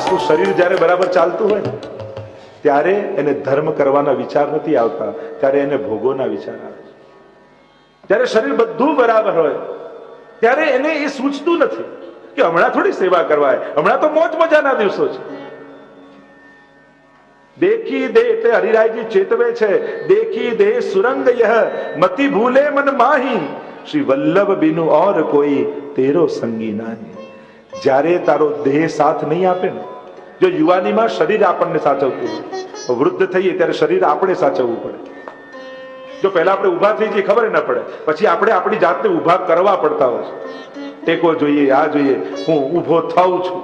માણસનું શરીર જ્યારે બરાબર ચાલતું હોય ને ત્યારે એને ધર્મ કરવાના વિચાર નથી આવતા, ત્યારે એને ભોગોના વિચાર આવે છે. જ્યારે શરીર બધું બરાબર હોય ત્યારે એને એ સૂચતું નથી કે હમણાં થોડી સેવા કરવાય, હમણાં તો મોજ મજાના દિવસો છે. દેખી દે એટલે હરિરાયજી ચેતવે છે, દેખી દે સુરંગ યહ મતિ ભૂલે મન માહી, શ્રી વલ્લભ બિનુ ઓર કોઈ તેરો સંગી નાહી. જ્યારે તારો દેહ સાથ નહીં આપે ને, જો યુવાનીમાં શરીર આપણને સાચવતું હોય, વૃદ્ધ થઈએ ત્યારે શરીર આપણે સાચવવું પડે. જો પહેલા આપણે ઊભા થઈ જઈએ ખબર ન પડે, પછી આપણે આપણી જાતને ઊભા કરવા પડતા હોય છે. ટેકો જોઈએ, આ જોઈએ, હું ઊભો થાઉં છું.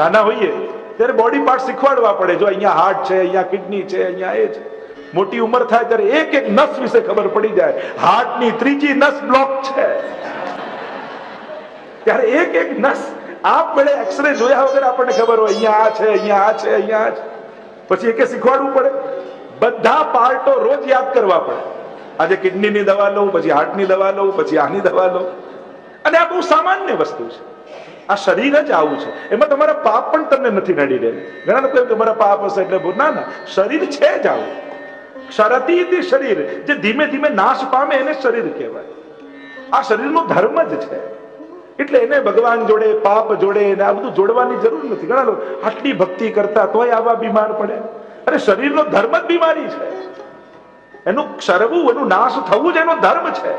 નાના હોઈએ ત્યારે બોડી પાર્ટ શીખવાડવા પડે, જો અહીંયા હાર્ટ છે, અહીંયા કિડની છે, અહીંયા એ છે. મોટી ઉંમર થાય ત્યારે એક એક નસ વિશે ખબર પડી જાય, હાર્ટની ત્રીજી નસ બ્લોક છે, ત્યારે એક એક નસ આપમેળે એક્સરે જોયા વગર આપણને ખબર હોય, અહીંયા આ છે, અહીંયા આ છે, અહીંયા આ છે. પછી એકે શીખવાડવું પડે, બધા પાર્ટો રોજ યાદ કરવા પડે. આજે કિડનીની દવા લઉં, પછી હાર્ટની દવા લઉં, પછી આની દવા લઉં. અને આ બહુ સામાન્ય વસ્તુ છે. આ શરીર જ આવું છે, એમાં તમારા પાપ પણ તમને નથી નડી રહે. ઘણા લોકો એમ તમારા પાપ હશે એટલે ના ના, શરીર છે જ આવું. ક્ષરતી શરીર, જે ધીમે ધીમે નાશ પામે એને શરીર કહેવાય. આ શરીરનો ધર્મ જ છે. એટલે એને ભગવાન જોડે, પાપ જોડે આ બધું જોડવાની જરૂર નથી. ઘણા લોકો આટલી ભક્તિ કરતા તોય આવા બીમાર પડે. અરે શરીરનો ધર્મ જ બીમારી છે. એનું ક્ષરવું, એનું નાશ થવું જ એનો ધર્મ છે.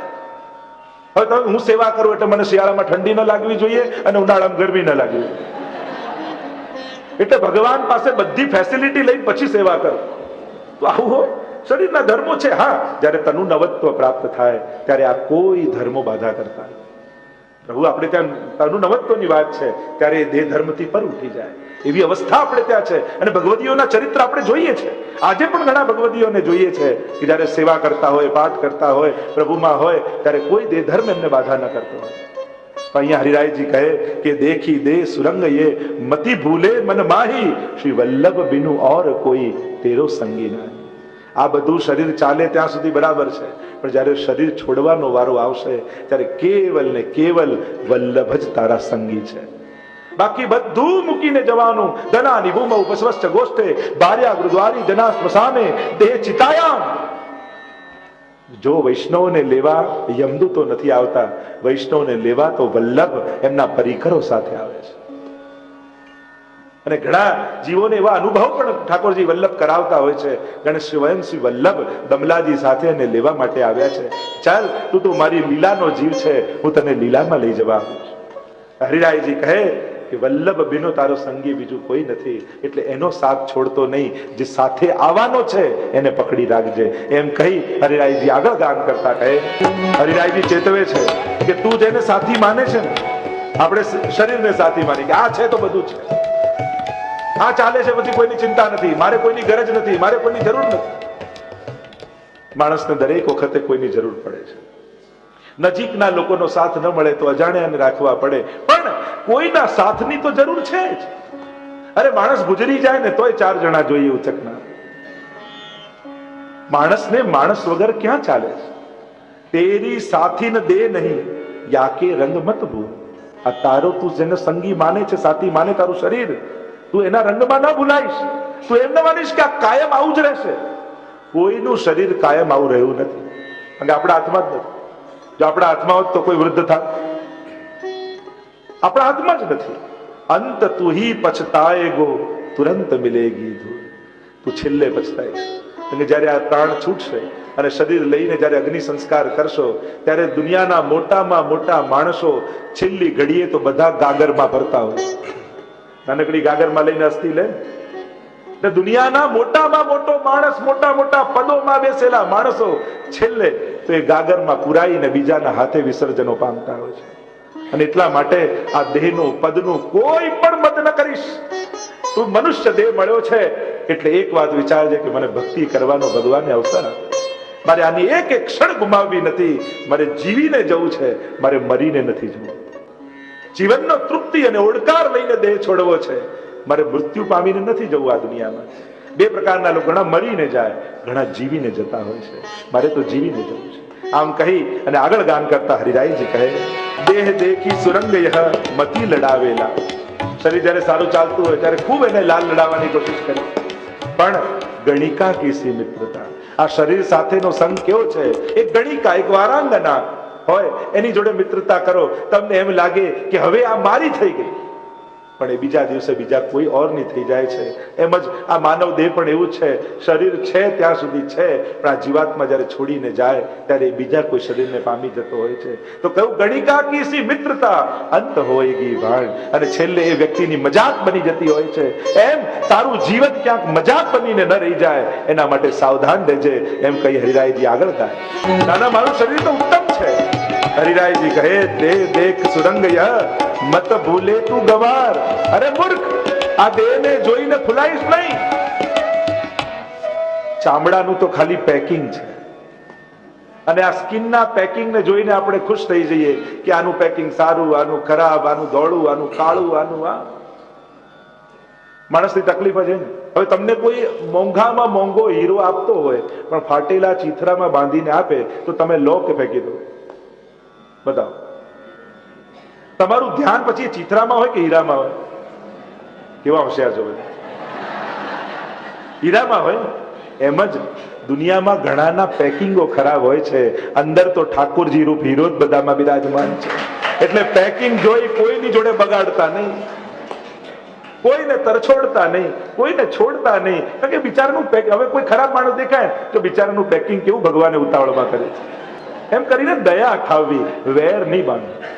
હવે તમે હું સેવા કરું એટલે મને શિયાળામાં ઠંડી ન લાગવી જોઈએ અને ઉનાળામાં ગરમી ન લાગવી જોઈએ. એટલે ભગવાન પાસે બધી ફેસિલિટી લઈને પછી સેવા કરો. તો આવું હોય, શરીરના ધર્મો છે. હા, જ્યારે તનુ નવત્વ પ્રાપ્ત થાય ત્યારે આ કોઈ ધર્મો બાધા કરતા નથી. પ્રભુ આપણે ત્યાં તનુ નવત્વની વાત છે ત્યારે એ દેહ ધર્મથી પર ઉઠી જાય એવી અવસ્થા આપણે ત્યાં છે. અને ભગવદીઓના ચરિત્ર આપણે જોઈએ છે. આજે પણ ઘણા ભગવદીઓને જોઈએ છે કે જયારે સેવા કરતા હોય, પાઠ કરતા હોય, પ્રભુમાં હોય ત્યારે કોઈ દેહ ધર્મ એમને બાધા ન કરતો હોય. તો અહીંયા હરિરાયજી કહે કે દેખી દે સુરંગ યે મતિ ભૂલે મન માહી, શ્રી વલ્લભ બિનુ ઓર કોઈ તેરો સંગી નાહી. આ બધું શરીર ચાલે ત્યાં સુધી બરાબર છે, પણ જયારે શરીર છોડવાનો વારો આવશે ત્યારે કેવલ ને કેવલ વલ્લભ જ તારા સંગી છે. બાકી બધું મૂકીને જવાનું. ધના નિભુમ ઉપસ્વસ્થ ગોષ્ઠે ભાર્યા ગુરુદ્વારી જના સ્મશાને દેહ ચિતાયામ. જો વૈષ્ણવને લેવા યમદૂતો નથી આવતા, વૈષ્ણવને લેવા તો વલ્લભ એમના પરિકરો સાથે આવે છે. અને ઘણા જીવોને એવા અનુભવ પણ ઠાકોરજી વલ્લભ કરાવતા હોય છે. ગણેશ સ્વયં શ્રી વલ્લભ દમલાજી સાથે એને લેવા માટે આવ્યા છે. ચાલ, તું તો મારી લીલાનો જીવ છે, હું તને લીલામાં લઈ જવા આવું છું. હરિરાયજી કહે કે વલ્લભ બિનો તારો સંગી બીજું કોઈ નથી, એટલે એનો સાથ છોડતો નહીં. જે સાથે આવવાનો છે એને પકડી રાખજે. એમ કહી હરિરાયજી આગળ ગાન કરતા કહે, હરિરાયજી ચેતવે છે કે તું જેને સાથી માને છે ને, આપણે શરીરને સાથી માની કે આ છે તો બધું છે, આ ચાલે છે, પછી કોઈની ચિંતા નથી, મારે કોઈની ગરજ નથી, મારે કોઈની જરૂર નથી. માણસને દરેક વખતે કોઈની જરૂર પડે છે. નજીકના લોકોનો સાથ ન મળે તો અજાણ્યાને રાખવા પડે, પણ કોઈના સાથની તો જરૂર છે જ. અરે માણસ ગુજરી જાય ને તોય 4 જણા જોઈએ ઉચકના. માણસને માણસ વગર ક્યાં ચાલે છે? તેરી સાથી ન દે નહીં યાકે રંગ મત ભૂલ. આ તારો તું જેને સંગી માને છે, સાથી માને તારું શરીર, તું એના રંગમાં ના ભૂલાઈશ. તું એમ ન માનીશ કે આ કાયમ આવું જ રહેશે. કોઈનું શરીર કાયમ આવું રહ્યું નથી, અને આપણા હાથમાં જ નથી. જો આપણા હાથમાં હોત તો કોઈ વૃદ્ધ થાય? આપણા હાથમાં જ નથી. અંત તું હી પછતાએ ગો તુરંત મિલેગી ધૂળ. તું છેલ્લે પછતાઈશ. અને જયારે આ પ્રાણ છૂટશે અને શરીર લઈને જયારે અગ્નિ સંસ્કાર કરશો ત્યારે દુનિયાના મોટામાં મોટા માણસો છેલ્લી ઘડીએ તો બધા ગાગરમાં ભરતા હોય. નાનકડી ગાગરમાં લઈને અસ્થિ લે. દુનિયાના મોટામાં મોટો માણસ, મોટા મોટા પદોમાં બેસેલા માણસો છેલ્લે તો એ ગાગરમાં પુરાઈને બીજાના હાથે વિસર્જનો પામતા હોય છે. અને એટલા માટે આ દેહનું, પદનું કોઈ પણ મત ન કરીશ. તું મનુષ્ય દેહ મળ્યો છે એટલે એક વાત વિચારજે કે મને ભક્તિ કરવાનો ભગવાને અવસર આપ્યો. મારે આની એક એક ક્ષણ ગુમાવવી નથી. મારે જીવીને જવું છે, મારે મરીને નથી જવું. જીવનનો તૃપ્તિ અને ઓડકાર લઈને દેહ છોડવો છે, મારે મૃત્યુ પામીને નથી જવું આ દુનિયામાં. 2 પ્રકારના લોકો, ઘણા મરીને જાય, ઘણા જીવીને જતા હોય છે. મારે તો જીવીને જવું છે. આમ કહી અને આગળ ગાન કરતા હરિરાયજી કહે, દેહ દેખી સુરંગ યહ મતિ લડાવેલા, શરીર જ્યારે સારું ચાલતું હોય ત્યારે ખૂબ એને લાલ લડાવવાની કોશિશ કરી, પણ ગણિકા કેસી મિત્રતા, આ શરીર સાથેનો સંગ કેવો છે? એક ગણિકા, એક વારાંગના હોય એની જોડે મિત્રતા કરો, તમને એમ લાગે કે હવે આ મારી થઈ ગઈ, પણ એ બીજા દિવસે બીજા કોઈ ઓરની થઈ જાય છે. એમ જ આ માનવ દેહ પણ એવું છે, શરીર છે ત્યાં સુધી છે, પણ આ જીવાત્મા જ્યારે છોડીને જાય ત્યારે બીજા કોઈ શરીરને પામી જતો હોય છે. તો કહ્યું ગણિકા કી સી મિત્રતા અંત હોયગી ભાણ, અને છેલ્લે એ વ્યક્તિની મજાક બની જતી હોય છે. એમ તારું જીવન ક્યાંક મજાક બનીને ન રહી જાય એના માટે સાવધાન રહેજે, એમ કહી હરિરાયજી આગળ થાય. નાના મારું શરીર તો ઉત્તમ છે. હરિરાયજી કહે દે દેખ સુરંગ મત ભૂલે તું ગવાર. અરે મૂર્ખ, આ દેહને જોઈને ફૂલાઈશ નહીં. ચામડાનું તો ખાલી પેકિંગ છે, અને આ સ્કિનના પેકિંગને જોઈને આપણે ખુશ થઈ જઈએ કે આનું પેકિંગ સારું, આનું ખરાબ, આનું ધોળું, આનું કાળું, આનું આ. માણસની તકલીફ જ ને. હવે તમને કોઈ મોંઘામાં મોંઘો હીરો આપતો હોય પણ ફાટેલા ચીથરામાં બાંધીને આપે તો તમે લો કે ફેંકી દો? બતાવો. તમારું ધ્યાન પછી ચિત્રામાં હોય કે હીરામાં હોય? કેવા હોશિયાર છો બધા! હીરામાં હોય. એમ જ દુનિયામાં ઘણાના પેકિંગો ખરાબ હોય છે, અંદર તો ઠાકોરજી રૂપ હીરો જ બધામાં બિરાજમાન છે. એટલે પેકિંગ જોઈ કોઈની જોડે બગાડતા નહીં, કોઈને તરછોડતા નહીં, કોઈને છોડતા નહીં, કારણ કે બિચારાનું હવે કોઈ ખરાબ માણસ દેખાય તો બિચારાનું પેકિંગ કેવું ભગવાને ઉતાવળમાં કરે છે. એમ કરીને દયા ખાવી, વેર નહીં બાંધવી.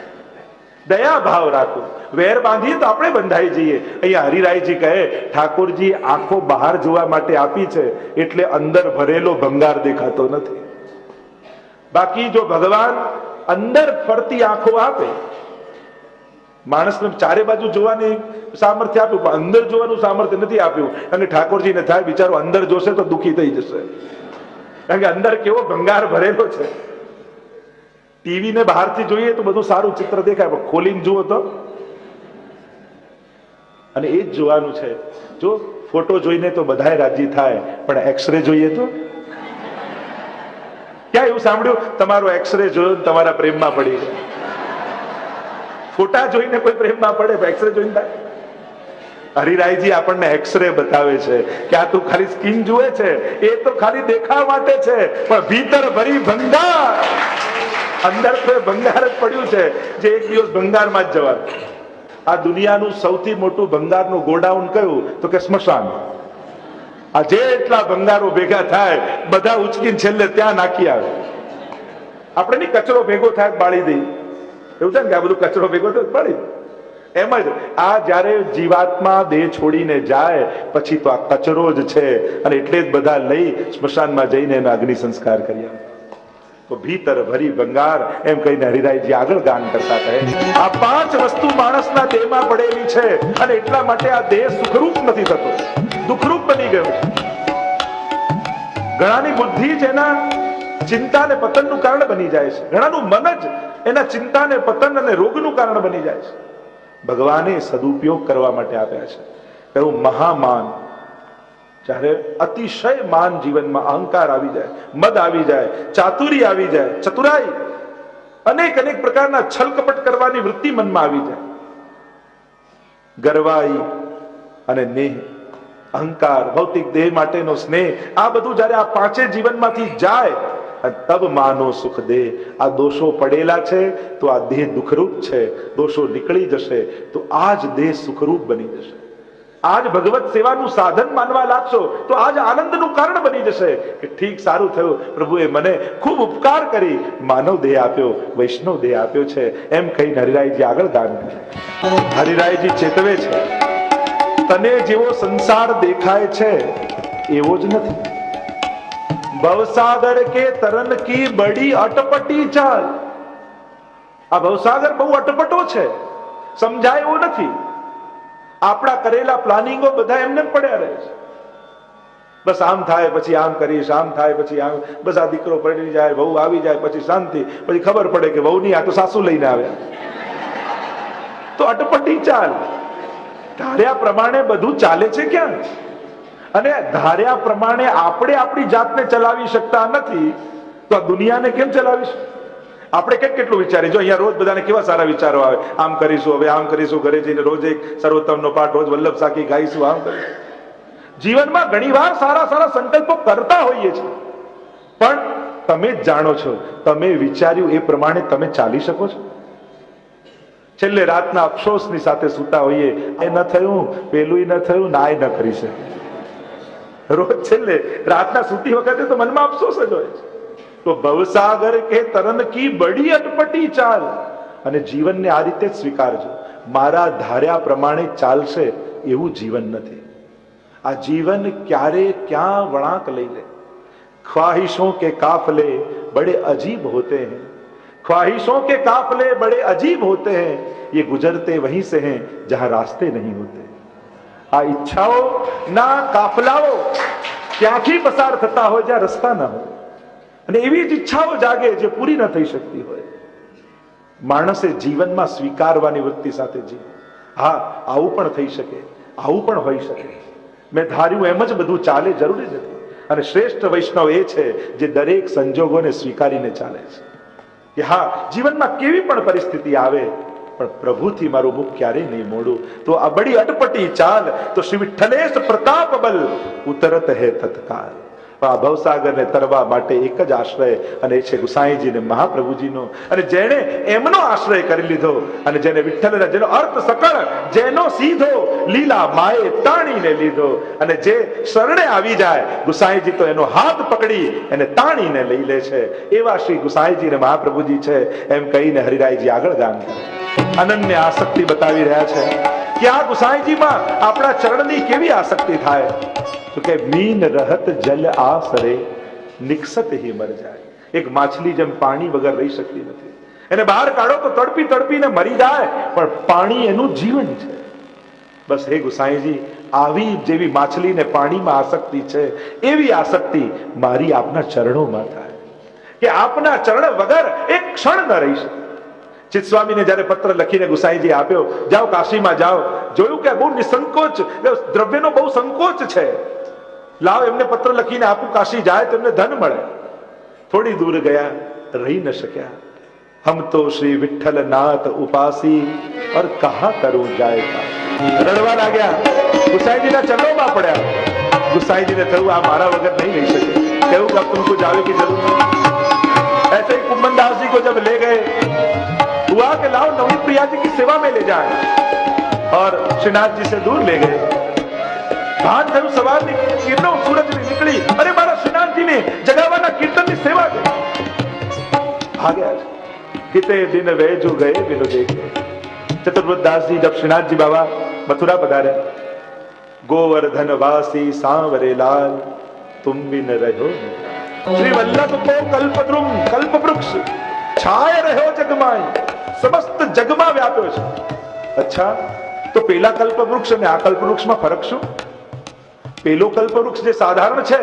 દયા ભાવ રાખો. વેર બાંધીએ તો આપણે બંધાઈ જઈએ. અહીંયા હરિરાયજી કહે ઠાકોરજી આંખો બહાર જોવા માટે આપી છે એટલે અંદર ભરેલો ભંગાર દેખાતો નથી. બાકી જો ભગવાન અંદર ફરતી આંખો આપે, માણસને ચારે બાજુ જોવાની સામર્થ્ય આપ્યું પણ અંદર જોવાનું સામર્થ્ય નથી આપ્યું, અને ઠાકોરજીને થાય બિચારો અંદર જોશે તો દુઃખી થઈ જશે, કારણ કે અંદર કેવો ભંગાર ભરેલો છે. ટીવી ને બહારથી જોઈએ તો બધું સારું ચિત્ર દેખાય, પણ ખોલીને જુઓ તો, અને એ જ જોવાનું છે. જો ફોટો જોઈને તો બધાય રાજી થાય, પણ એક્સરે જોઈએ તો ક્યાં એવું સાંભળ્યું તમારો એક્સરે જોયો તમારા પ્રેમમાં પડી ગયા? ફોટા જોઈને કોઈ પ્રેમમાં પડે, એક્સરે જોઈને થાય? હરિરાયજી આપણને એક્સરે બતાવે છે કે આ તું ખાલી સ્કિન જુએ છે, એ તો ખાલી દેખાવ માટે છે, પણ ભીતર ભરી ભંગાર, અંદર તો ભંગાર જ પડ્યું છે જે એક દિવસ ભંગારમાં જ જવાનું. આ દુનિયાનું સૌથી મોટું ભંગારનું ગોડાઉન કયું? તો કે સ્મશાન. આ જેટલા ભંગારો ભેગા થાય બધા ઉચકીને છેલ્લે ત્યાં નાખી આવે. આપણે નહીં કચરો ભેગો થાય બાળી દઈ, એવું છે ને કે આ બધું કચરો ભેગો થાય બાળી. એમ જ આ જયારે જીવાત્મા દેહ છોડીને જાય પછી તો આ કચરો જ છે, અને એટલે જ બધા લઈ સ્મશાનમાં જઈને એનો અગ્નિ સંસ્કાર કરી આવે. તો ભીતર ભરી ભંગાર, એમ કહીને હરિરાયજી આગળ ગાન કરતા કહે આ પાંચ વસ્તુ માણસના દેહમાં પડેલી છે, અને એટલા માટે આ દેહ સુખરૂપ નથી થતો, દુઃખરૂપ બની ગયો છે. ઘણાની બુદ્ધિ જ એના ચિંતા અને પતનનું કારણ બની જાય છે, ઘણાનું મન જ એના ચિંતા ને પતન અને રોગનું કારણ બની જાય છે. ભગવાને સદુપયોગ કરવા માટે આપ્યા છે. કહ્યું મહામાન, જ્યારે અતિશય માન જીવનમાં, અહંકાર આવી જાય, મદ આવી જાય, ચાતુરી આવી જાય, ચતુરાઈ, અનેક અનેક પ્રકારના છલ કપટ કરવાની વૃત્તિ મનમાં આવી જાય, ગર્વાઈ અને નેહ, અહંકાર, ભૌતિક દેહ માટેનો સ્નેહ, આ બધું જ્યારે આ પાંચે જીવનમાંથી જાય તબ માનો સુખ દે. આ દોષો પડેલા છે તો આ દેહ દુઃખરૂપ છે, દોષો નીકળી જશે તો આ જ દેહ સુખરૂપ બની જશે. આજ ભગવત સેવાનું સાધન માનવા લાગશો તો આજ આનંદનું કારણ બની જશે કે ઠીક, સારું થયું, પ્રભુએ મને ખૂબ ઉપકાર કરી માનવ દેહ આપ્યો, વૈષ્ણવ દેહ આપ્યો છે, એમ કહીને હરિરાયજી આગળ ગાન કરે. હરિરાયજી ચેતવે છે તને જેવો સંસાર દેખાય છે એવો જ નથી. ભવસાગર કે તરન કી બડી અટપટી ચાલ. આ ભવસાગર બહુ અટપટો છે, સમજાય એવો નથી. આપણા કરેલા પ્લાનિંગો બધા એમને પડ્યા રહે છે. બસ આમ થાય પછી આમ કરીશ, આમ થાય પછી આમ, બસ આ દીકરો પડી જાય, વહુ આવી જાય પછી શાંતિ, પછી ખબર પડે કે વહુ નહીં, આ તો સાસુ લઈને આવ્યા. તો અટપટી ચાલ. ધાર્યા પ્રમાણે બધું ચાલે છે ક્યાં? અને ધાર્યા પ્રમાણે આપણે આપણી જાતને ચલાવી શકતા નથી તો આ દુનિયાને કેમ ચલાવીશું? આપણે કેટલું વિચારીએ, જો અહીંયા રોજ બધાને કેવા સારા વિચારો આવે, આમ કરીશું, હવે આમ કરીશું, ઘરે જઈને રોજ એક સર્વોત્તમનો પાઠ, રોજ વલ્લભ સાખી ગાઈશું, આમ કરીશું. જીવનમાં ઘણીવાર સારા સારા સંકલ્પો કરતા હોઈએ છીએ, પણ તમે જ જાણો છો તમે વિચાર્યું એ પ્રમાણે તમે ચાલી શકો છો? છેલ્લે રાતના અફસોસની સાથે સૂતા હોઈએ, એ ન થયું, પેલું ન થયું, નાય ન કરી શકે. રોજ છેલ્લે રાતના સૂતી વખતે તો મનમાં અફસોસ જ હોય છે. તો ભવસાગર કે તરન કી બડી અટપટી ચાલ, અને જીવનને આ રીતે જ સ્વીકારજો. મારા ધાર્યા પ્રમાણે ચાલશે એવું જીવન નથી. આ જીવન ક્યારે ક્યાં વળાંક લઈ લે. ख्वाहिशों के काफले बड़े अजीब होते हैं, ख्वाहिशों के काफले बड़े अजीब होते हैं, ये गुजरते वहीं से हैं जहां रास्ते नहीं होते. આ ઈચ્છાઓ ના કાફલાઓ ક્યાંથી પસાર થતા હોય જ્યાં રસ્તા ના હોય, અને એવી જ ઈચ્છાઓ જાગે જે પૂરી ન થઈ શકતી હોય. માણસે જીવનમાં સ્વીકારવાની વૃત્તિ સાથે જીવે. હા, આવું પણ થઈ શકે, આવું પણ હોઈ શકે, મેં ધાર્યું એમ જ બધું ચાલે જરૂરી નથી. અને શ્રેષ્ઠ વૈષ્ણવ એ છે જે દરેક સંજોગોને સ્વીકારીને ચાલે છે કે હા, જીવનમાં કેવી પણ પરિસ્થિતિ આવે પણ પ્રભુથી મારું મુખ ક્યારેય નહીં મોડું. તો આ બડી અટપટી ચાલ તો શ્રી વિઠ્ઠલેશ પ્રતાપ બલ ઉતરત હે તત્કાલ. આ ભવસાગરને તરવા માટે એક જ આશ્રય, અને એ છે ગુસાઈજી ને મહાપ્રભુજીનો. અને જેણે એમનો આશ્રય કરી લીધો, અને જેને વિઠ્ઠલના જેનો અર્થ સકળ જેનો સીધો લીલા માએ તાણીને લીધો, અને જે શરણે આવી જાય ગુસાઈજી તો એનો હાથ પકડી એને તાણીને લઈ લે છે. એવા શ્રી ગુસાઈજી ને મહાપ્રભુજી છે. એમ કહીને હરિરાયજી આગળ ગાન કરે, અનન્ય આસક્તિ બતાવી રહ્યા છે કે આ ગુસાઈજીમાં આપણા ચરણની કેવી આસક્તિ થાય. તો કે મીન રહત જલ આસરે નિકસત હી મર જાય. એક માછલી જેમ પાણી વગર રહી શકતી નથી, એને બહાર કાઢો તો તડપી તડપીને મરી જાય, પણ પાણી એનું જીવન છે. બસ હે ગુસાઈજી, આવી જેવી માછલીને પાણીમાં આસક્તિ છે, એવી આસક્તિ મારી આપના ચરણોમાં થાય કે આપના ચરણ વગર એક ક્ષણ ન રહી શકે. ચિત્તસ્વામીને જયારે પત્ર લખીને ગુસાઈજી આપ્યો, જાઓ કાશીમાં જાઓ, જોયું કે બહુ નિસંકોચ, દ્રવ્યનો બહુ સંકોચ છે, લાવ એમને પત્ર લખીને આપું, કાશી જાય તો એમને ધન મળે. થોડી દૂર ગયા, રહી ન શક્યા. હમ તો શ્રી વિઠ્ઠલ નાથ ઉપાસી ઓર કહા કરું જાય. રડવા લાગ્યા, ગુસાઈજીના ચરણોમાં પડ્યા. ગુસાઈજીને થયું આ મારા વગર નહીં રહી શકે. કહ્યું કે अब तुमको जावे की जरूरत नहीं. ऐसे ही कुंभनदास जी को जब ले गए, हुआ कि लाओ नवनीत प्रिया जी की सेवा में ले जाए, और श्रीनाथ जी से दूर ले गए. ભાન થયું, સવારની કિરણો સૂરજની નીકળી, અરે મારા શ્રીનાથજીને જગાવવાના કીર્તનની સેવા કરી. ભાગ્યા કિતે દિન વેજુ ગયે બિનો દેખે. ચતુર્વૃતદાસજી જબ શ્રીનાથજી બાબા મથુરા પધાર્યા, गोवर्धन वासी सांवरे लाल तुम बिन रहो श्री वल्लभ को कल्पद्रुम कल्प वृक्ष छाय रहो जगमाई समस्त जगमा व्याप्यो છે. અચ્છા, તો પેલા કલ્પ વૃક્ષ અને આ કલ્પ વૃક્ષમાં ફરક શું? પેલો કલ્પ વૃક્ષ જે સાધારણ છે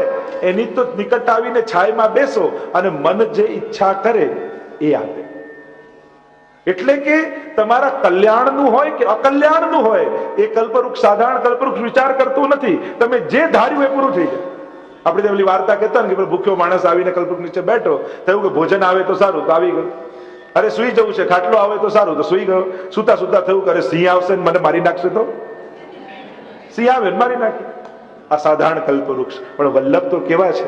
એની તો નિકટ આવીને છાયમાં બેસો અને મન જે ઈચ્છા કરે એ આપે. એટલે કે તમારા કલ્યાણનું હોય કે અકલ્યાણનું હોય, એ કલ્પવૃક્ષ સાધારણ કલ્પવૃક્ષ વિચાર કરતું નથી. તમે જે ધાર્યું એ પૂરું થઈ જાય. આપણે પેલી વાર્તા કહેતા ને કે ભૂખ્યો માણસ આવીને કલ્પવૃક્ષ નીચે બેઠો, થયું કે ભોજન આવે તો સારું, તો આવી ગયું. અરે સુઈ જવું છે, ખાટલો આવે તો સારું, તો સુઈ ગયો. સુતા સુતા થયું કે અરે સિંહ આવશે ને મને મારી નાખશે, તો સિંહ આવે ને મારી નાખે. આ સાધારણ કલ્પવૃક્ષ. પણ વલ્લભ તો કેવા છે,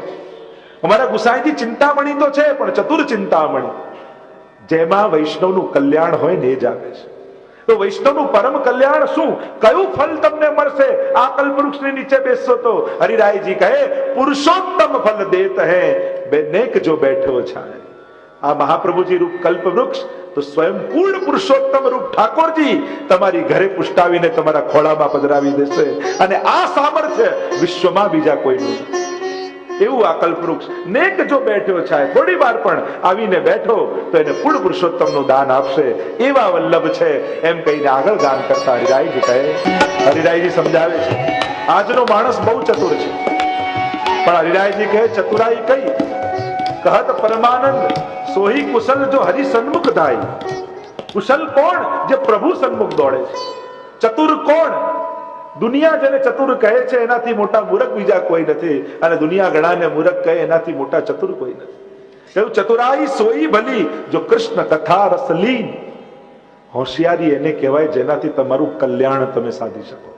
અમારા ગુસાઈજી ચિંતામણી તો છે, પણ ચતુર ચિંતામણી, જેમાં વૈષ્ણવનું કલ્યાણ હોય ને એ જ આપે છે. તો વૈષ્ણવનું પરમ કલ્યાણ શું, કયું ફલ તમને મળશે આ કલ્પવૃક્ષની નીચે બેસશો તો? હરિરાયજી કહે પુરુષોત્તમ ફલ દેત હૈ બેનેક જો બેઠો છાય. આ મહાપ્રભુજી રૂપ કલ્પવૃક્ષ તો સ્વયં પૂર્ણ પુરુષોત્તમ રૂપ ઠાકોરજી તમારી ઘરે પુષ્ટાવીને તમારા ખોળામાં પધરાવી દેશે. અને આ સામર્થ્ય વિશ્વમાં બીજા કોઈનું નથી. એવું આ કલ્પવૃક્ષ નેક જો બેઠો છે, થોડી વાર પણ આવીને બેઠો તો એને પૂર્ણ પુરુષોત્તમનું દાન આપશે. એવા વલ્લભ છે. એમ કહીને આગળ ગાન કરતા હરિરાયજી કહે, હરિરાયજી સમજાવે છે આજનો માણસ બહુ ચતુર છે, પણ હરિરાયજી કહે ચતુરાઈ કઈ? કહત પરમાનંદ સોહી કુશલ જો હરિ સન્મુખ થાય. કુશલ કોણ? જે પ્રભુ સન્મુખ દોડે છે. ચતુર કોણ? દુનિયા જેને ચતુર કહે છે એનાથી મોટા મૂર્ખ બીજા કોઈ નથી, અને દુનિયા ઘણાને મૂર્ખ કહે એનાથી મોટા ચતુર કોઈ નથી. એવું ચતુરાઈ સોઈ ભલી જો કૃષ્ણ કથા રસ લીન. હોશિયારી એને કહેવાય જેનાથી તમારું કલ્યાણ તમે સાધી શકો,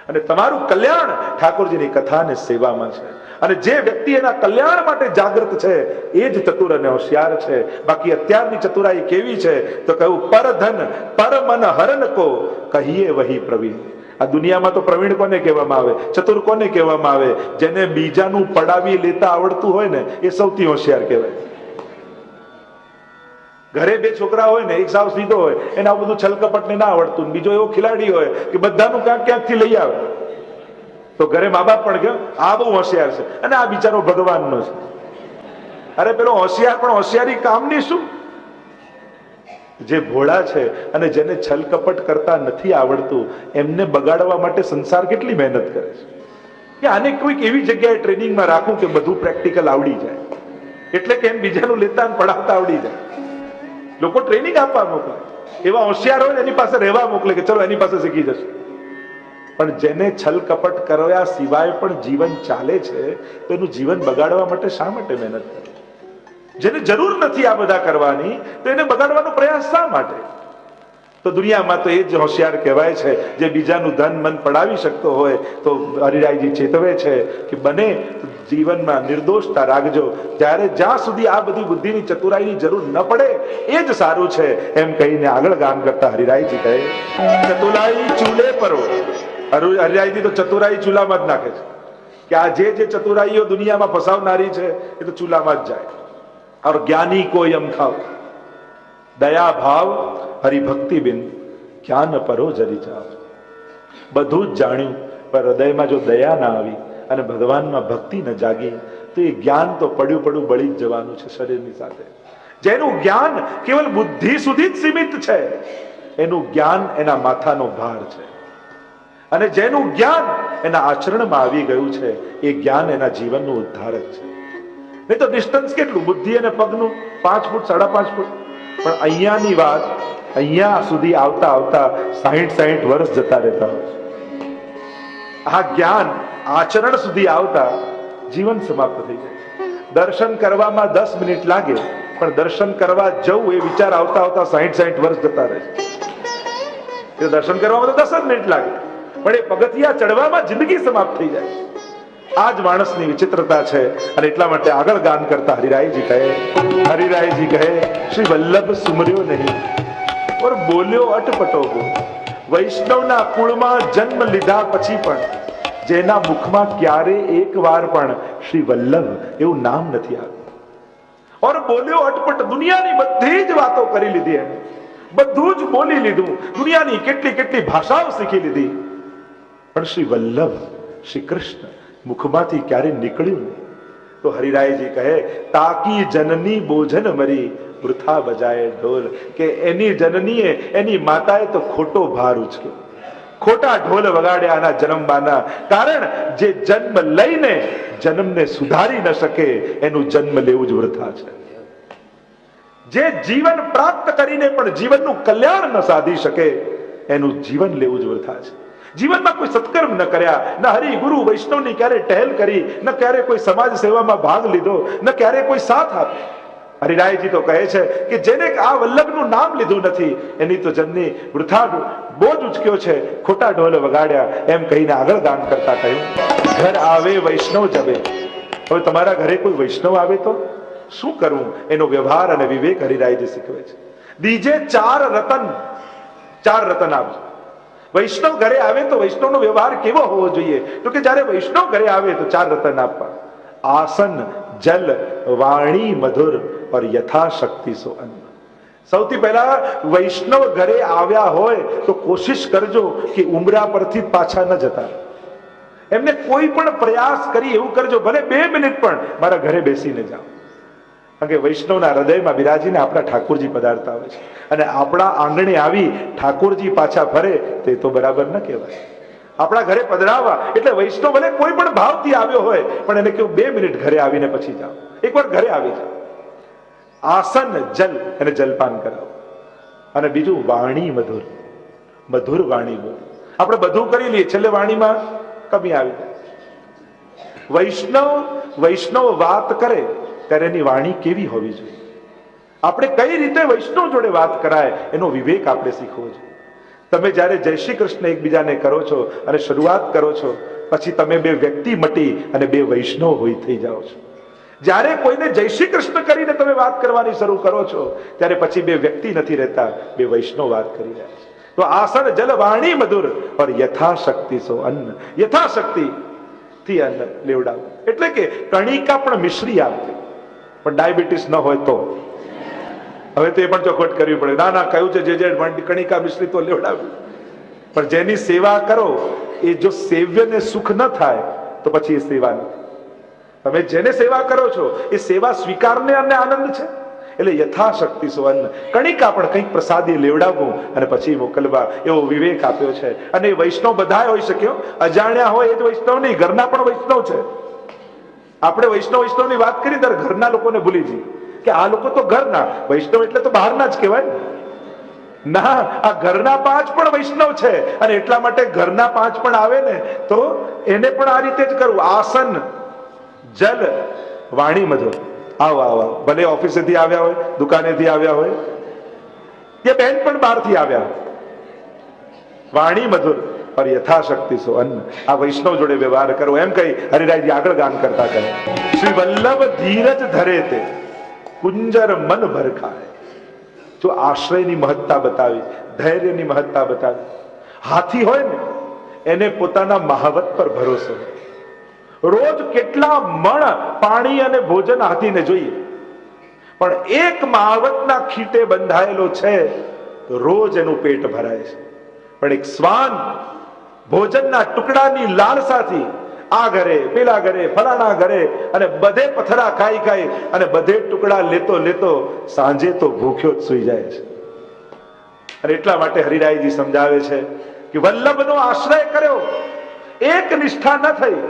અને તમારું કલ્યાણ ઠાકોરજીની કથા અને સેવામાં છે. અને જે વ્યક્તિ એના કલ્યાણ માટે જાગૃત છે એ જ ચતુર અને હોશિયાર છે. બાકી અત્યારની ચતુરાઈ કેવી છે તો કહ્યું પરધન પર મન હરન કો કહીએ વહી પ્રવીણ. આ દુનિયામાં તો પ્રવીણ કોને કહેવામાં આવે, ચતુર કોને કહેવામાં આવે? જેને બીજાનું પડાવી લેતા આવડતું હોય ને એ સૌથી હોશિયાર કહેવાય. ઘરે બે છોકરા હોય ને, એક સાવ સીધો હોય, એને આવું બધું છલકપટ ને ના આવડતું, બીજો એવો ખિલાડી હોય કે બધાનું ક્યાંક ક્યાંકથી લઈ આવે, તો ઘરે મા બાપ પણ કે આ બહુ હોશિયાર છે અને આ બિચારો ભગવાનનો છે. અરે પેલો હોશિયાર પણ હોશિયારી કામની શું? જે ભોળા છે અને જેને છલ કપટ કરતા નથી આવડતું એમને બગાડવા માટે સંસાર કેટલી મહેનત કરે છે. કે આને કોઈક એવી જગ્યાએ ટ્રેનિંગમાં રાખું કે બધું પ્રેક્ટિકલ આવડી જાય, એટલે કે એમ બીજાનું લેતા પડાવતા આવડી જાય. લોકો ટ્રેનિંગ આપવા મોકલે, એવા હોશિયાર હોય એની પાસે રહેવા મોકલે કે ચલો એની પાસે શીખી જશે. પણ જેને છલ કપટ કર્યા સિવાય પણ જીવન ચાલે છે તો એનું જીવન બગાડવા માટે શા માટે મહેનત કરે? જેને જરૂર નથી આ બધા કરવાની તો એને બગાડવાનો પ્રયાસ શા માટે? તો દુનિયામાં તો એ જ હોશિયાર કહેવાય છે જે બીજાનું ધન મન પડાવી શકતો હોય. તો હરિરાયજી ચેતવે છે કે બને જીવનમાં નિર્દોષતા રાખજો, ત્યારે જ્યાં સુધી આ બધી બુદ્ધિની ચતુરાઈની જરૂર ન પડે એ જ સારું છે. એમ કહીને આગળ ગાન કરતા હરિરાયજી કહે ચતુરાઈ ચૂલે પરો. હરિરાયજી તો ચતુરાઈ ચૂલામાં જ નાખે છે કે આ જે ચતુરાઈઓ દુનિયામાં ફસાવનારી છે એ તો ચૂલામાં જ જાય. और ज्ञानी को यम खाओ दया भाव हरिभक्ति बिन क्या न परो जरी जाओ. બધું જ જાણ્યું પણ હૃદયમાં જો દયા ના આવી અને ભગવાનમાં ભક્તિ ન જાગી તો એ જ્ઞાન તો પડ્યું બળી જ જવાનું છે શરીરની સાથે. જેનું જ્ઞાન કેવલ બુદ્ધિ સુધી જ સીમિત છે એનું જ્ઞાન એના માથાનો ભાર છે, અને જેનું જ્ઞાન એના આચરણમાં આવી ગયું છે એ જ્ઞાન એના જીવનનું ઉદ્ધારક છે. નહીં તો ડિસ્ટન્સ કેટલું બુદ્ધિ અને પગનું 5 ફૂટ 5.5 ફૂટ. પણ અહીંયાની વાત અહીંયા સુધી આવતા આવતા 60 વર્ષ જતા રહેતા હોય છે. આ જ્ઞાન આચરણ સુધી આવતા જીવન સમાપ્ત થઈ જાય છે. દર્શન કરવામાં 10 મિનિટ લાગે પણ દર્શન કરવા જવું એ વિચાર આવતા આવતા 60 વર્ષ જતા રહે છે. દર્શન કરવામાં તો 10 જ મિનિટ લાગે પણ એ પગથિયા ચડવામાં જિંદગી સમાપ્ત થઈ જાય. આ જ માણસની વિચિત્રતા છે. અને એટલા માટે આગળ ગાન કરતા હરિરાયજી કહે શ્રી વલ્લભ સુમર્યો નહીં ઓર બોલ્યો અટપટો ગો. વૈષ્ણવના કુળમાં જન્મ લીધા પછી પણ જેના મુખમાં ક્યારે એક વાર પણ શ્રી વલ્લભ એવું નામ નથી આવ્યું. ઓર બોલ્યો અટપટ. દુનિયાની બધી જ વાતો કરી લીધી, એને બધું જ બોલી લીધું, દુનિયાની કેટલી ભાષાઓ શીખી લીધી, પણ શ્રી વલ્લભ શ્રી કૃષ્ણ મુખમાંથી ક્યારે નીકળ્યું નહીં. તો હરિરાયજી કહે તાકી જનની બોજન મરી વૃથા બજાય ઢોલ. કે એની જનનીએ એની માતાએ તો ખોટો ભાર ઉચક્યો, ખોટા ઢોલ વગાડ્યા આના જન્મવાના. કારણ જે જન્મ લઈને જન્મને સુધારી ન શકે એનું જન્મ લેવું જ વૃથા છે. જે જીવન પ્રાપ્ત કરીને પણ જીવનનું કલ્યાણ ન સાધી શકે એનું જીવન લેવું જ વૃથા છે. જીવનમાં કોઈ સત્કર્મ ન કર્યા, ન હરિ ગુરુ વૈષ્ણવની ક્યારે ટહેલ કરી, ન ક્યારે કોઈ સમાજ સેવામાં ભાગ લીધો, ન ક્યારે કોઈ સાથ આપ્યો. હરિરાયજી તો કહે છે કે જેને આ વલ્લભનું નામ લીધું નથી એની તો જનની વૃથા બોજ ઉચક્યો છે, ખોટા ઢોલ વગાડ્યા. એમ કહીને આગળ ગાન કરતા કહ્યું ઘર આવે વૈષ્ણવ જબે. હવે તમારા ઘરે કોઈ વૈષ્ણવ આવે તો શું કરવું એનો વ્યવહાર અને વિવેક હરિરાયજી શીખવે છે. દીજે 4 રતન આપજો. વૈષ્ણવ ઘરે આવે તો વૈષ્ણવનો વ્યવહાર કેવો હોવો જોઈએ? તો કે જ્યારે વૈષ્ણવ ઘરે આવે તો 4 રતન આપવા. આસન જલ વાણી મધુર और યથાશક્તિ સો અન્ન. સૌથી પહેલા વૈષ્ણવ ઘરે આવ્યા હોય તો કોશિશ કરજો કે ઉમરા પરથી પાછા ન જતા. એમને કોઈ પણ પ્રયાસ કરી એવું કરજો, ભલે 2 મિનિટ પણ મારા ઘરે બેસીને જાઓ. કારણ કે વૈષ્ણવના હૃદયમાં બિરાજીને આપણા ઠાકોરજી પધારતા હોય છે, અને આપણા આંગણે આવી ઠાકોરજી પાછા ફરે તે તો બરાબર ન કહેવાય. આપણા ઘરે પધરાવા એટલે વૈષ્ણવ ભલે કોઈ પણ ભાવથી આવ્યો હોય પણ એને કેવું 2 મિનિટ ઘરે આવીને પછી જાઓ, એકવાર ઘરે આવી જાઓ. આસન જલ એને જલપાન કરાવો. અને બીજું વાણી મધુર વાણી બોલ. આપણે બધું કરી લઈએ, છેલ્લે વાણીમાં કમી આવી જાય. વૈષ્ણવ વાત કરે ત્યારે એની વાણી કેવી હોવી જોઈએ, આપણે કઈ રીતે વૈષ્ણવ જોડે વાત કરાય એનો વિવેક આપણે શીખવો જોઈએ. તમે જ્યારે જય શ્રી કૃષ્ણ એકબીજાને કરો છો અને શરૂઆત કરો છો, પછી તમે બે વ્યક્તિ મટી અને બે વૈષ્ણવ હોય થઈ જાઓ છો. જ્યારે કોઈને જય શ્રી કૃષ્ણ કરીને તમે વાત કરવાની શરૂ કરો છો, ત્યારે પછી બે વ્યક્તિ નથી રહેતા, બે વૈષ્ણવ વાત કરી રહ્યા છે. તો આસન જલ વાણી મધુર ઓર યથાશક્તિ સો અન્ન, યથાશક્તિ થી અન્ન લેવડાવો. એટલે કે કણિકા પણ મિશ્રી આપવી, પણ ડાયાબિટીસ ન હોય તો હવે તો એ પણ ચોખવટ કરવી પડે. ના ના કહ્યું છે જે કણિકા મિશ્રી તો લેવડાવી. પણ જેની સેવા કરો એ જો સેવ્યને સુખ ન થાય તો પછી એ સેવા નથી. તમે જેને સેવા કરો છો એ સેવા સ્વીકારને અને આનંદ છે. એટલે યથાશક્તિ સુવર્ણ કણિકા પણ કંઈક પ્રસાદી લેવડાવવું અને પછી મોકલવા, એવો વિવેક આપ્યો છે. અને એ વૈષ્ણવ બધા હોઈ શક્યો, અજાણ્યા હોય એ જ વૈષ્ણવ નહીં, ઘરના પણ વૈષ્ણવ છે. આપણે વૈષ્ણવની વાત કરી ત્યારે ઘરના લોકોને ભૂલી જઈએ કે આ લોકો તો ઘરના વૈષ્ણવ, એટલે તો બહારના જ કહેવાય ના. આ ઘરના 5 પણ વૈષ્ણવ છે અને એટલા માટે ઘરના 5 પણ આવે ને તો એને પણ આ રીતે જ કરવું. આસન જલ વાણી મધુર. આવો આવો, ભલે ઓફિસેથી આવ્યા હોય, દુકાનેથી આવ્યા હોય, એ બેન પણ બહારથી આવ્યા, વાણી મધુર और यथाशक्ति सो अन्न. આ વૈષ્ણવ જોડે વ્યવહાર કરો. એમ કહી હરિરાયજી આગળ ગાન કરતા કહે, શ્રી વલ્લભ ધીરજ ધરે તે કુંજર મન ભરખાય. જો આશ્રયની મહત્તા બતાવી, ધૈર્યની મહત્તા બતાવી. હાથી હોય ને એને પોતાના મહાવત પર ભરોસો. રોજ કેટલા મણ પાણી અને ભોજન હાથીને જોઈએ, પણ એક મહાવતના ખીટે બંધાયેલો છે તો રોજ એનું પેટ ભરાય છે. પણ એક શ્વાન ભોજનના ટુકડાની લાલસાથી આ ઘરે પેલા ઘરે ફલાણા ઘરે અને બધે પથરા ખાઈ ખાઈ અને બધે ટુકડા લેતો લેતો સાંજે તો ભૂખ્યો જ સુઈ જાય છે. અને એટલા માટે હરિરાયજી સમજાવે છે કે વલ્લભનો આશ્રય કર્યો, એક નિષ્ઠા ન થઈ.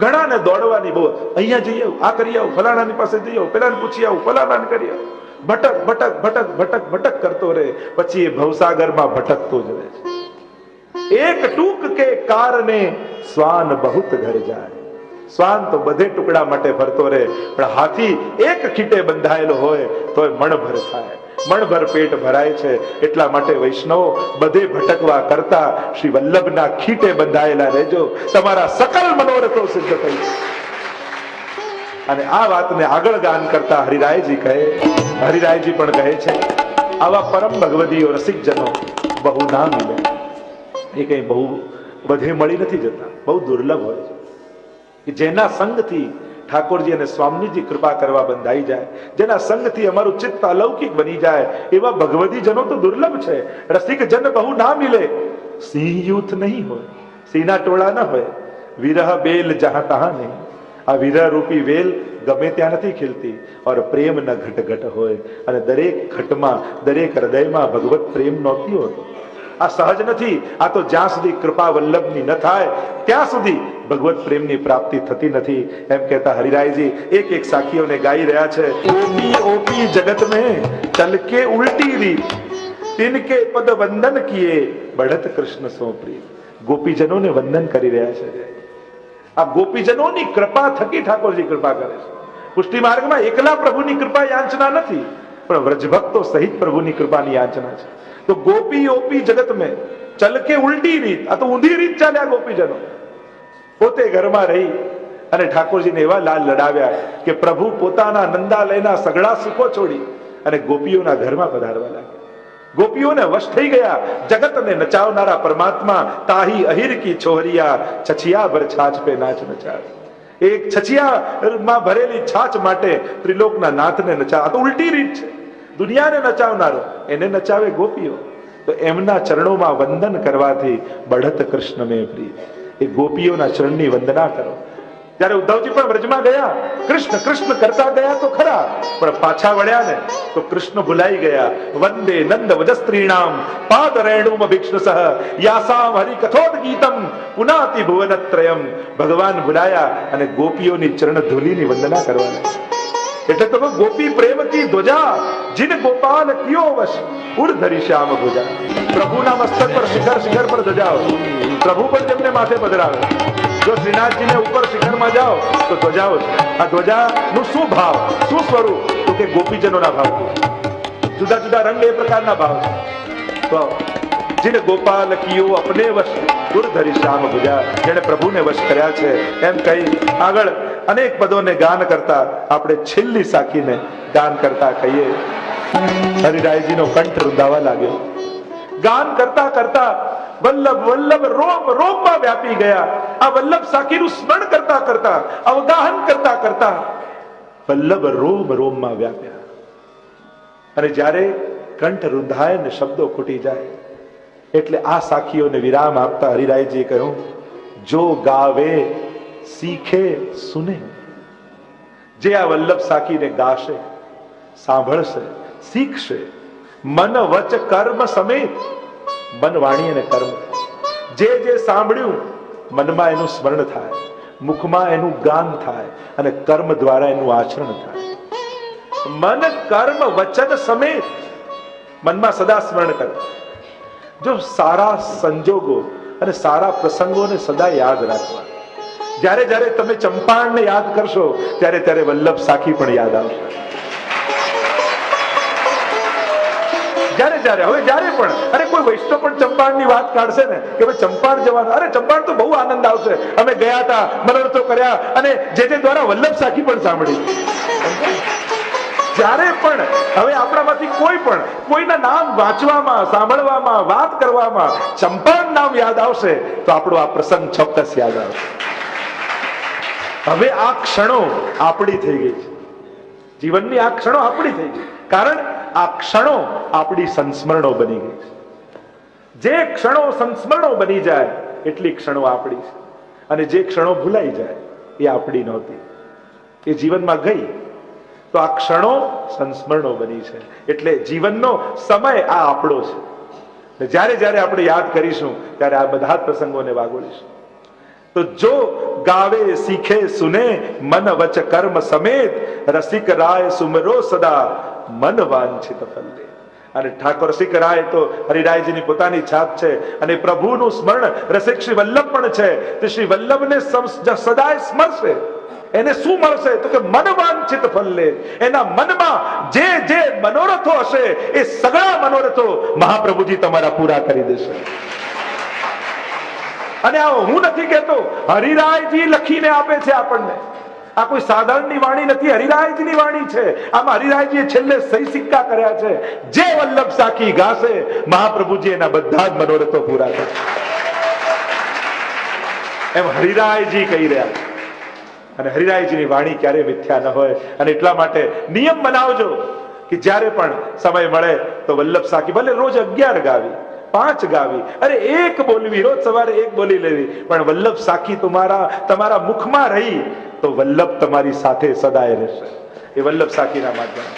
ઘણાને દોડવાની બહુ, અહીંયા જઈ આવું, આ કરી આવું, ફલાણાની પાસે જઈ આવું, પેલાને પૂછી આવું, ફલાણાને કરી આવું. ભટક ભટક ભટક ભટક ભટક કરતો રહે, પછી એ ભવસાગરમાં ભટકતો જ રહે છે. એક ટૂક કે કારણે શ્વાન બહુત ઘર જાય. શ્વાન તો બધે ટુકડા માટે ફરતો રહે, પણ હાથી એક ખીટે બંધાયેલો હોય તો મણભર થાય, મણભર પેટ ભરાય છે. એટલા માટે વૈષ્ણવ બધે ભટકવા કરતા શ્રી વલ્લભના ખીટે બંધાયેલા રહેજો, તમારા સકલ મનોરથો સિદ્ધ થઈ. અને આ વાતને આગળ ગાન કરતા હરિરાયજી કહે, હરિરાયજી પણ કહે છે, આવા પરમ ભગવદીઓ રસિક જનો બહુ ના મિલે. એ કઈ બહુ બધે મળી નથી જતા, બહુ દુર્લભ હોય છે કે જેના સંગથી ઠાકોરજી અને સ્વામીજી કૃપા કરવા બંધાઈ જાય, જેના સંગથી અમારું ચિત્ત અલૌકિક બની જાય, એવા ભગવદી જનો તો દુર્લભ છે. રસિક જન બહુ ના મિલે. સિંહ યુથ નહીં હોય, સિંહના ટોળા ના હોય. વિરહ બેલ જહાં તહાં નહીં. આ વિરહ રૂપી વેલ ગમે ત્યાં નથી ખીલતી. ઓર પ્રેમ ન ઘટ ઘટ હોય. અને દરેક ઘટમાં, દરેક હૃદયમાં ભગવત પ્રેમ નહોતી હોતો. આ સહજ નથી. આ તો જ્યાં સુધી કૃપા વલ્લભની ન થાય ત્યાં સુધી ભગવત પ્રેમની પ્રાપ્તિ થતી નથી. એમ કહેતા હરિરાયજી એક એક સાખીઓને ગાઈ રહ્યા છે. ઓપી ઓપી જગત में चल के उल्टी रीत, तिनके पद वंदन किए बढ़त कृष्ण सो प्रिय. ગોપીજનોને વંદન કરી રહ્યા છે. આ ગોપીજનોની કૃપા થકી ઠાકોરજી કૃપા કરે છે. પુષ્ટિ માર્ગમાં એકલા પ્રભુની કૃપા યાચના નથી, પણ વ્રજભક્તો સહિત પ્રભુની કૃપાની યાચના છે. તો ગોપી ઓપી જગત में चल के उल्टी રીત, આ તો ઊંધી રીત ચાલ્યા ગોપીજનો. પોતે ઘરમાં રહી અને ઠાકોરજીને એવા લાલ લડાવ્યા કે પ્રભુ પોતાના નંદાલયના સગળા સુખો છોડી અને ગોપીઓના ઘરમાં પધારવા લાગ્યા. ગોપીઓને વશ થઈ ગયા. જગતને નચાવનારા પરમાત્મા તાહી અહિર કી છોહરિયા છછિયા ભર છાછ પે નાચ નચાવે. એક છછિયામાં ભરેલી છાછ માટે ત્રિલોકના નાથને નચાવ. આ તો ઉલટી રીત છે. દુનિયાને નચાવનારો એને નચાવે ગોપીઓ. તો એમના ચરણોમાં વંદન કરવાથી બઢત કૃષ્ણ મેં પ્રિય. એ ગોપીઓના ચરણની વંદના કરો. જ્યારે ઉદ્ધવજી પણ વ્રજમાં ગયા, કૃષ્ણ કૃષ્ણ કરતા ગયા તો ખરા, પણ પાછા વળ્યા ને તો કૃષ્ણ ભૂલાઈ ગયા. વંદે નંદ વજસ્ત્રીણામ પાદ રેણુમ ભિક્ષુસઃ યાસામ હરિ કથોદ ગીતમ પુનાતિ ભુવનત્રયમ. ભગવાન ભૂલાયા અને ગોપીઓની ચરણ ધૂલીની વંદના કરવાના. એટલે તો ગોપી પ્રેમ કી ધ્વજા જીન ગોપાલ કિયો વશ ઉડ ધરી શ્યામ ભુજા. પ્રભુના મસ્તક પર શિખર શિખર પર ધજા, પ્રભુ પણ તેમને માથે પધરાવે. જો શ્રીનાથજીને ઉપર શિખરમાં જાઓ તો ધ્વજાઓ છે. આ ધ્વજાનું શું ભાવ, શું સ્વરૂપ? તો કે ગોપીજનોના ભાવ, જુદા જુદા રંગ એ પ્રકારના ભાવ છે. તો જેને ગોપાલ કિયો અપને વશ ગુરધરી શ્યામ ભુજા, જેને પ્રભુને વશ કર્યા છે, એમ કહી આગળ અનેક પદોને ગાન કરતા આપણે છેલ્લી સાખીને ગાન કરતા કહીએ. હરિરાયજીનો કંઠ રૂંધાવા લાગ્યો. ગાન કરતા કરતા વલ્લભ વલ્લભ રોમ રોમમાં વ્યાપી ગયા. આ વલ્લભ સાખીનું સ્મરણ કરતા કરતા, અવગાહન કરતા કરતા વલ્લભ રોમ રોમમાં વ્યાપ્યા. અને જ્યારે કંઠ રૂંધાય ને શબ્દો ખૂટી જાય એટલે આ સાખીઓને વિરામ આપતા હરિરાયજીએ કહ્યું, જો ગાવે શીખે સુને. જે આ વલ્લભ સાખીને ગાશે, સાંભળશે, શીખશે, મન વચ કર્મ સમેત, મન વાણી અને કર્મ, જે જે સાંભળ્યું મનમાં એનું સ્મરણ થાય, મુખમાં એનું ગાન થાય અને કર્મ દ્વારા એનું આચરણ થાય. મન કર્મ વચન સમેત, મનમાં સદા સ્મરણ કરે. જો સારા સંજોગો અને સારા પ્રસંગોને સદા યાદ રાખવા. જ્યારે જ્યારે તમે ચંપાણને યાદ કરશો ત્યારે ત્યારે વલ્લભ સાખી પણ યાદ આવશે. જ્યારે પણ અરે કોઈ વૈષ્ણવ પણ ચંપાણની વાત કાઢશે ને કે ભાઈ ચંપાણ જવાનું, અરે ચંપાણ તો બહુ આનંદ આવશે, અમે ગયા હતા, મનોરથો કર્યા અને જે દ્વારા વલ્લભ સાખી પણ સાંભળી. જ્યારે પણ હવે આપણામાંથી કોઈ પણ કોઈના નામ વાંચવામાં, સાંભળવામાં, વાત કરવામાં ચંપાણ નામ યાદ આવશે તો આપણો આ પ્રસંગ ચોક્કસ યાદ આવશે. હવે આ ક્ષણો આપણી થઈ ગઈ છે, જીવનની આ ક્ષણો આપણી થઈ ગઈ, કારણ આ ક્ષણો આપણી સંસ્મરણો બની ગઈ છે. જે ક્ષણો સંસ્મરણો બની જાય એટલી ક્ષણો આપણી છે, અને જે ક્ષણો ભૂલાઈ જાય એ આપણી નહોતી, એ જીવનમાં ગઈ. તો આ ક્ષણો સંસ્મરણો બની છે, એટલે જીવનનો સમય આ આપણો છે. જ્યારે જ્યારે આપણે યાદ કરીશું ત્યારે આ બધા પ્રસંગોને વાગોળીશું. તો જો ગાવે શીખે સુને, મન વચ કર્મ સમેત, રસિક રાય સુમરો સદા, મન વાંછિત ફલે. અને ઠાકોર રસિક રાય તો હરિરાયજીની પોતાની છાપ છે, અને પ્રભુનું સ્મરણ રસિક શ્રી વલ્લભ પણ છે. તે શ્રી વલ્લભને સદાય સ્મરશે. એને શું મળશે તો કે મન વાંછિત ફલે. એના મનમાં જે જે મનોરથો હશે એ સગળા મનોરથો મહાપ્રભુજી તમારા પૂરા કરી દેશે. અને આ હું નથી કહેતો, હરિરાયજી લખીને આપે છે આપણને. આ કોઈ સાધારણની વાણી નથી, હરિરાયજીની વાણી છે. આમાં હરિરાયજીએ છેલ્લે સહી સિક્કા કર્યા છે. જે વલ્લભ સાખી ગાશે મહાપ્રભુજી એના બધા જ મનોરથો પૂરા કરશે, એમ હરિરાયજી કહી રહ્યા છે. અને હરિરાયજીની વાણી ક્યારેય મિથ્યા ન હોય. અને એટલા માટે નિયમ બનાવજો કે જ્યારે પણ સમય મળે તો વલ્લભ સાખી ભલે રોજ 11 ગાવી, 5 ગાવી, અરે એક બોલવી, રોજ સવારે એક બોલી લેવી, પણ વલ્લભ સાખી તમારા મુખમાં રહી તો વલ્લભ તમારી સાથે સદાય રહેશે. એ વલ્લભ સાખીના માધ્યમ